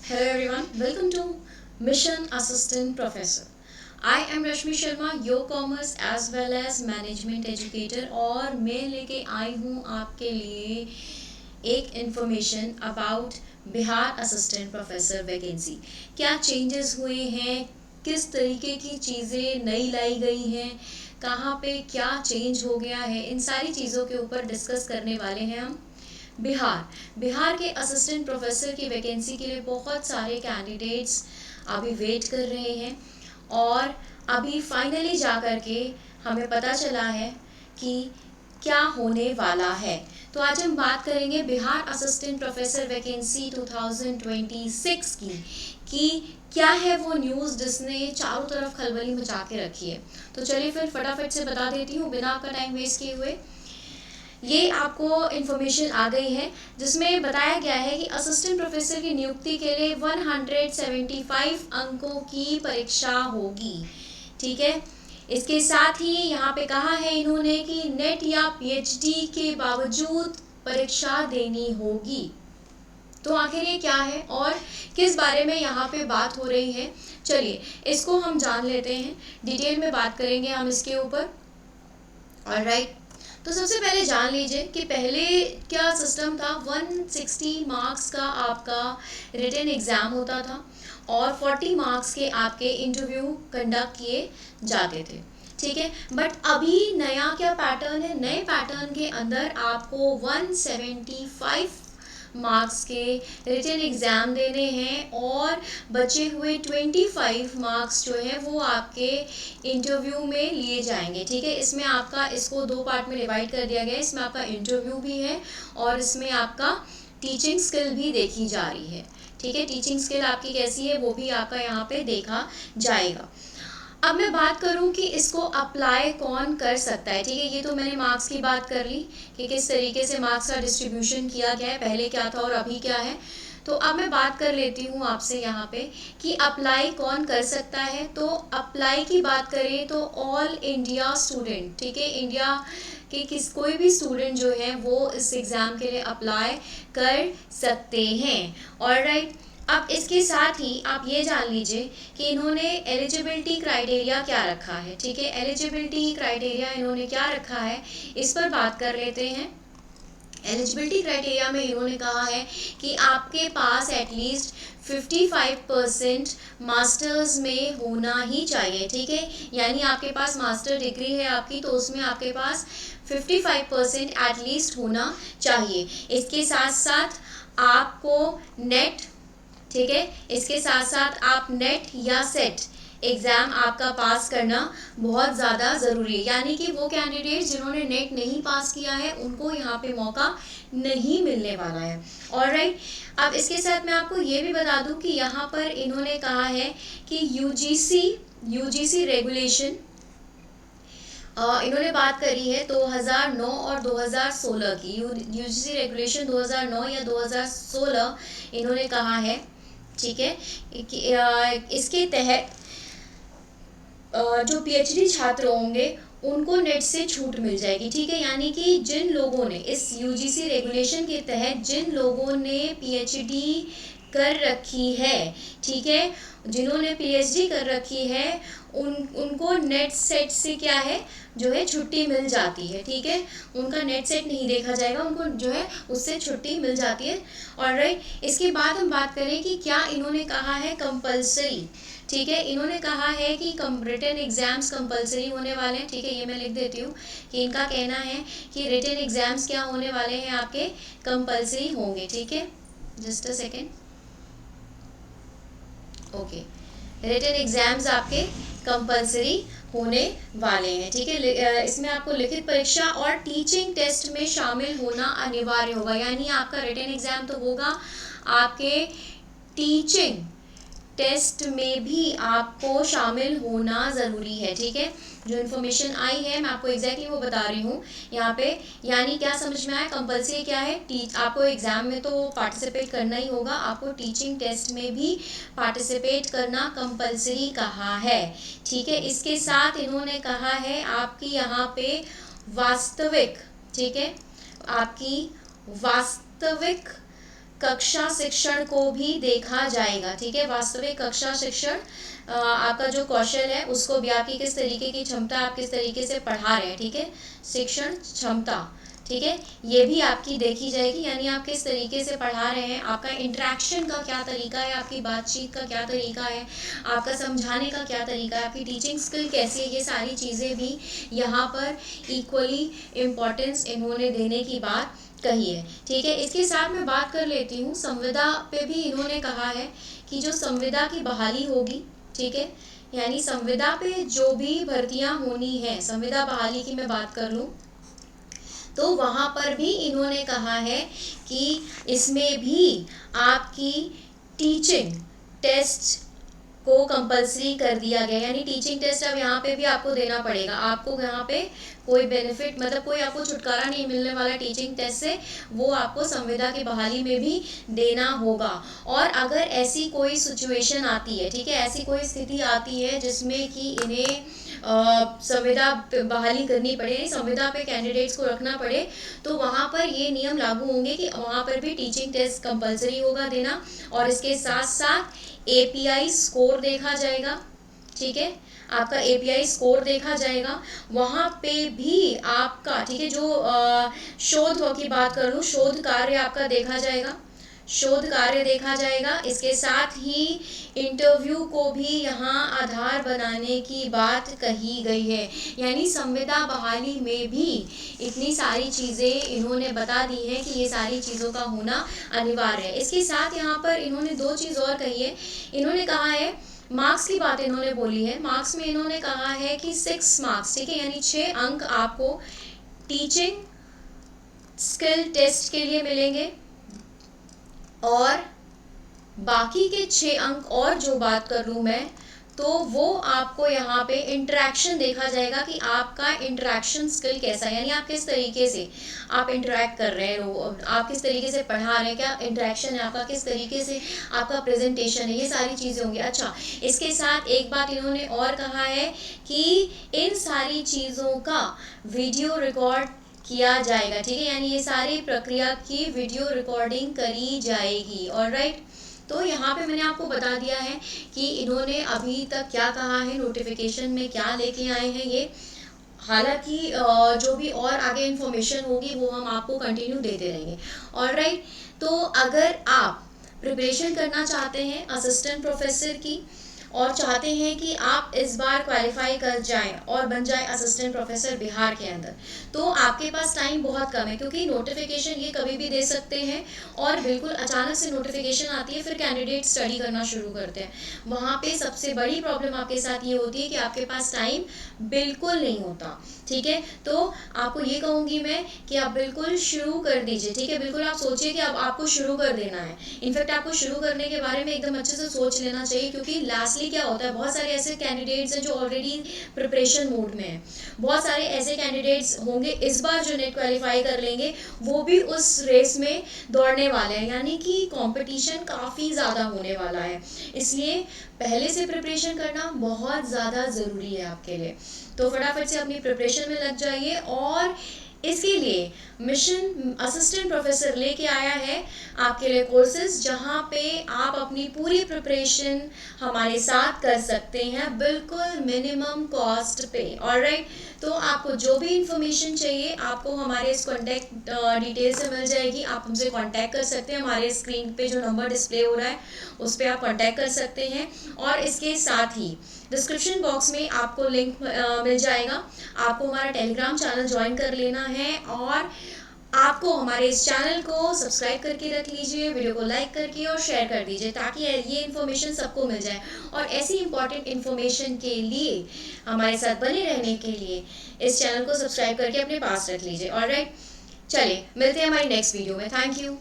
Hello everyone, welcome to Mission Assistant Professor. I am Rashmi Sharma, your commerce as well as management educator और मैं लेके आई हूँ आपके लिए एक information about Bihar assistant professor vacancy. क्या चेंजेस हुए हैं, किस तरीके की चीज़ें नई लाई गई हैं, कहाँ पे क्या चेंज हो गया है, इन सारी चीज़ों के ऊपर डिस्कस करने वाले हैं हम। बिहार बिहार के असिस्टेंट प्रोफेसर की वैकेंसी के लिए बहुत सारे कैंडिडेट्स अभी वेट कर रहे हैं और अभी फाइनली जा कर के हमें पता चला है कि क्या होने वाला है। तो आज हम बात करेंगे बिहार असिस्टेंट प्रोफेसर वैकेंसी 2026 की कि क्या है वो न्यूज़ जिसने चारों तरफ खलबली मचा के रखी है। तो चलिए फिर फटाफट से बता देती हूँ बिना आपका टाइम वेस्ट किए हुए। ये आपको इन्फॉर्मेशन आ गई है जिसमें बताया गया है कि असिस्टेंट प्रोफेसर की नियुक्ति के लिए 175 अंकों की परीक्षा होगी। ठीक है, इसके साथ ही यहाँ पे कहा है इन्होंने कि नेट या पीएचडी के बावजूद परीक्षा देनी होगी। तो आखिर ये क्या है और किस बारे में यहाँ पे बात हो रही है, चलिए इसको हम जान लेते हैं। डिटेल में बात करेंगे हम इसके ऊपर। ऑलराइट, तो सबसे पहले जान लीजिए कि पहले क्या सिस्टम था। 160 मार्क्स का आपका रिटन एग्ज़ाम होता था और 40 मार्क्स के आपके इंटरव्यू कंडक्ट किए जाते थे। ठीक है, बट अभी नया क्या पैटर्न है, नए पैटर्न के अंदर आपको 175 मार्क्स के रिटन एग्ज़ाम देने हैं और बचे हुए 25 मार्क्स जो है वो आपके इंटरव्यू में लिए जाएंगे। ठीक है, इसमें आपका इसको दो पार्ट में डिवाइड कर दिया गया है। इसमें आपका इंटरव्यू भी है और इसमें आपका टीचिंग स्किल भी देखी जा रही है। ठीक है, टीचिंग स्किल आपकी कैसी है वो भी आपका यहाँ पे देखा जाएगा। अब मैं बात करूं कि इसको अप्लाई कौन कर सकता है। ठीक है, ये तो मैंने मार्क्स की बात कर ली कि किस तरीके से मार्क्स का डिस्ट्रीब्यूशन किया गया है, पहले क्या था और अभी क्या है। तो अब मैं बात कर लेती हूँ आपसे यहाँ पे कि अप्लाई कौन कर सकता है। तो अप्लाई की बात करें तो ऑल इंडिया स्टूडेंट, ठीक है, इंडिया कि कोई भी स्टूडेंट जो है वो इस एग्ज़ाम के लिए अप्लाई कर सकते हैं। ऑलराइट, अब इसके साथ ही आप ये जान लीजिए कि इन्होंने एलिजिबिलिटी क्राइटेरिया क्या रखा है। ठीक है, एलिजिबिलिटी क्राइटेरिया इन्होंने क्या रखा है इस पर बात कर लेते हैं। एलिजिबिलिटी क्राइटेरिया में इन्होंने कहा है कि आपके पास एटलीस्ट 55% मास्टर्स में होना ही चाहिए। ठीक है, यानी आपके पास मास्टर डिग्री है आपकी तो उसमें आपके पास 55% एटलीस्ट होना चाहिए। इसके साथ साथ आपको नेट, ठीक है, इसके साथ साथ आप नेट या सेट एग्ज़ाम आपका पास करना बहुत ज़्यादा ज़रूरी है। यानी कि वो कैंडिडेट जिन्होंने नेट नहीं पास किया है उनको यहाँ पे मौका नहीं मिलने वाला है। ऑलराइट, अब इसके साथ मैं आपको ये भी बता दूं कि यहाँ पर इन्होंने कहा है कि यूजीसी रेगुलेशन इन्होंने बात करी है 2009 और 2016 की। यूजीसी रेगुलेशन 2009 या 2016 इन्होंने कहा है। ठीक है, इसके तहत जो पीएचडी छात्र होंगे उनको नेट से छूट मिल जाएगी। ठीक है, यानी कि जिन लोगों ने इस यूजीसी रेगुलेशन के तहत जिन लोगों ने पीएचडी कर रखी है, ठीक है, जिन्होंने पीएचडी कर रखी है उनको नेट सेट से क्या है जो है छुट्टी मिल जाती है। ठीक है, उनका नेट सेट नहीं देखा जाएगा, उनको जो है उससे छुट्टी मिल जाती है। ऑलराइट, इसके बाद हम बात करें कि क्या इन्होंने कहा है कंपलसरी। ठीक है, इन्होंने कहा है कि रिटन एग्जाम्स कंपलसरी होने वाले हैं। ठीक है, ये मैं लिख देती हूँ कि इनका कहना है कि रिटन एग्जाम्स क्या होने वाले हैं आपके कंपलसरी होंगे। ठीक है, just a second. Okay, written exams आपके कंपलसरी होने वाले हैं। ठीक है, इसमें आपको लिखित परीक्षा और टीचिंग टेस्ट में शामिल होना अनिवार्य होगा। यानी आपका रिटन एग्जाम तो होगा, आपके टीचिंग टेस्ट में भी आपको शामिल होना ज़रूरी है। ठीक है, जो इन्फॉर्मेशन आई है मैं आपको एग्जैक्टली वो बता रही हूँ यहाँ पे। यानी क्या समझ में आया, कंपलसरी क्या है, आपको एग्ज़ाम में तो पार्टिसिपेट करना ही होगा, आपको टीचिंग टेस्ट में भी पार्टिसिपेट करना कंपलसरी कहा है। ठीक है, इसके साथ इन्होंने कहा है आपकी यहाँ पे वास्तविक, ठीक है, आपकी वास्तविक कक्षा शिक्षण को भी देखा जाएगा, ठीक है। वास्तविक कक्षा शिक्षण, आपका जो कौशल है उसको भी, आपकी किस तरीके की क्षमता, आप किस तरीके से पढ़ा रहे हैं, ठीक है। शिक्षण क्षमता, ठीक है, ये भी आपकी देखी जाएगी, यानी आप किस तरीके से पढ़ा रहे हैं, आपका इंटरेक्शन का क्या तरीका है, आपकी बातचीत का क्या तरीका है, आपका समझाने का क्या तरीका है, आपकी टीचिंग स्किल कैसी है, ये सारी चीज़ें भी यहाँ पर इक्वली इम्पोर्टेंस इन्होंने देने की बात कही है, ठीक है। इसके साथ मैं बात कर लेती हूँ संविदा पे भी इन्होंने कहा है कि जो संविदा की बहाली होगी, ठीक है, यानी संविदा पे जो भी भर्तियां होनी है, संविदा बहाली की मैं बात कर लूँ तो वहाँ पर भी इन्होंने कहा है कि इसमें भी आपकी टीचिंग टेस्ट को कंपलसरी कर दिया गया, यानी टीचिंग टेस्ट अब यहाँ पे भी आपको देना पड़ेगा। आपको यहाँ पे कोई बेनिफिट, मतलब कोई आपको छुटकारा नहीं मिलने वाला टीचिंग टेस्ट से, वो आपको संविदा की बहाली में भी देना होगा। और अगर ऐसी कोई सिचुएशन आती है, ठीक है, ऐसी कोई स्थिति आती है जिसमें कि इन्हें संविदा बहाली करनी पड़े, संविदा पे कैंडिडेट्स को रखना पड़े, तो वहाँ पर ये नियम लागू होंगे कि वहाँ पर भी टीचिंग टेस्ट कंपलसरी होगा देना, और इसके साथ साथ API स्कोर देखा जाएगा, ठीक है, आपका API स्कोर देखा जाएगा। वहाँ पे भी आपका, ठीक है, जो शोध की बात करूँ, शोध कार्य आपका देखा जाएगा, शोध कार्य देखा जाएगा। इसके साथ ही इंटरव्यू को भी यहाँ आधार बनाने की बात कही गई है, यानी संविदा बहाली में भी इतनी सारी चीज़ें इन्होंने बता दी है कि ये सारी चीज़ों का होना अनिवार्य है। इसके साथ यहाँ पर इन्होंने दो चीज़ और कही है, इन्होंने कहा है मार्क्स की बात इन्होंने बोली है। मार्क्स में इन्होंने कहा है कि 6 मार्क्स, ठीक है, यानी 6 अंक आपको टीचिंग स्किल टेस्ट के लिए मिलेंगे, और बाकी के 6 अंक और जो बात कर लूँ मैं, तो वो आपको यहाँ पे इंटरेक्शन देखा जाएगा कि आपका इंटरेक्शन स्किल कैसा है, यानी आप किस तरीके से आप इंटरेक्ट कर रहे हो, आप किस तरीके से पढ़ा रहे हैं, क्या इंटरेक्शन है आपका, किस तरीके से आपका प्रेजेंटेशन है, ये सारी चीज़ें होंगी। अच्छा, इसके साथ एक बात इन्होंने और कहा है कि इन सारी चीज़ों का वीडियो रिकॉर्ड किया जाएगा, ठीक है, यानी ये सारी प्रक्रिया की वीडियो रिकॉर्डिंग करी जाएगी। ऑलराइट, तो यहाँ पे मैंने आपको बता दिया है कि इन्होंने अभी तक क्या कहा है, नोटिफिकेशन में क्या लेके आए हैं ये। हालांकि जो भी और आगे इन्फॉर्मेशन होगी वो हम आपको कंटिन्यू देते रहेंगे। ऑलराइट, तो अगर आप प्रिपरेशन करना चाहते हैं असिस्टेंट प्रोफेसर की और चाहते हैं कि आप इस बार क्वालिफाई कर जाएं और बन जाए असिस्टेंट प्रोफेसर बिहार के अंदर, तो आपके पास टाइम बहुत कम है, क्योंकि नोटिफिकेशन ये कभी भी दे सकते हैं और बिल्कुल अचानक से नोटिफिकेशन आती है, फिर कैंडिडेट स्टडी करना शुरू करते हैं। वहाँ पे सबसे बड़ी प्रॉब्लम आपके साथ ये होती है कि आपके पास टाइम बिल्कुल नहीं होता, ठीक है। तो आपको ये कहूँगी मैं कि आप बिल्कुल शुरू कर दीजिए, ठीक है, बिल्कुल आप सोचिए कि अब आपको शुरू कर देना है। इनफैक्ट आपको शुरू करने के बारे में एकदम अच्छे से सोच लेना चाहिए, क्योंकि लास्टली क्या होता है, बहुत सारे ऐसे कैंडिडेट्स हैं जो ऑलरेडी प्रिपरेशन मोड में हैं, बहुत सारे ऐसे कैंडिडेट्स होंगे इस बार जो नेट क्वालिफाई कर लेंगे, वो भी उस रेस में दौड़ने वाले हैं, यानी कि कंपटीशन काफ़ी ज़्यादा होने वाला है। इसलिए पहले से प्रिपरेशन करना बहुत ज़्यादा ज़रूरी है आपके लिए। तो फटाफट से अपनी प्रिपरेशन में लग जाइए, और इसके लिए मिशन असिस्टेंट प्रोफेसर लेके आया है आपके लिए कोर्सेज, जहाँ पे आप अपनी पूरी प्रिपरेशन हमारे साथ कर सकते हैं बिल्कुल मिनिमम कॉस्ट पे। ऑलराइट, तो आपको जो भी इंफॉर्मेशन चाहिए आपको हमारे इस कॉन्टैक्ट डिटेल से मिल जाएगी। आप हमसे कॉन्टैक्ट कर सकते हैं, हमारे स्क्रीन पे जो नंबर डिस्प्ले हो रहा है उस पर आप कॉन्टैक्ट कर सकते हैं। और इसके साथ ही डिस्क्रिप्शन बॉक्स में आपको लिंक मिल जाएगा, आपको हमारा टेलीग्राम चैनल ज्वाइन कर लेना है, और आपको हमारे इस चैनल को सब्सक्राइब करके रख लीजिए, वीडियो को लाइक करके और शेयर कर दीजिए, ताकि ये इन्फॉर्मेशन सबको मिल जाए। और ऐसी इंपॉर्टेंट इन्फॉर्मेशन के लिए हमारे साथ बने रहने के लिए इस चैनल को सब्सक्राइब करके अपने पास रख लीजिए। ऑलराइट, चलिए मिलते हैं हमारी नेक्स्ट वीडियो में। Thank you.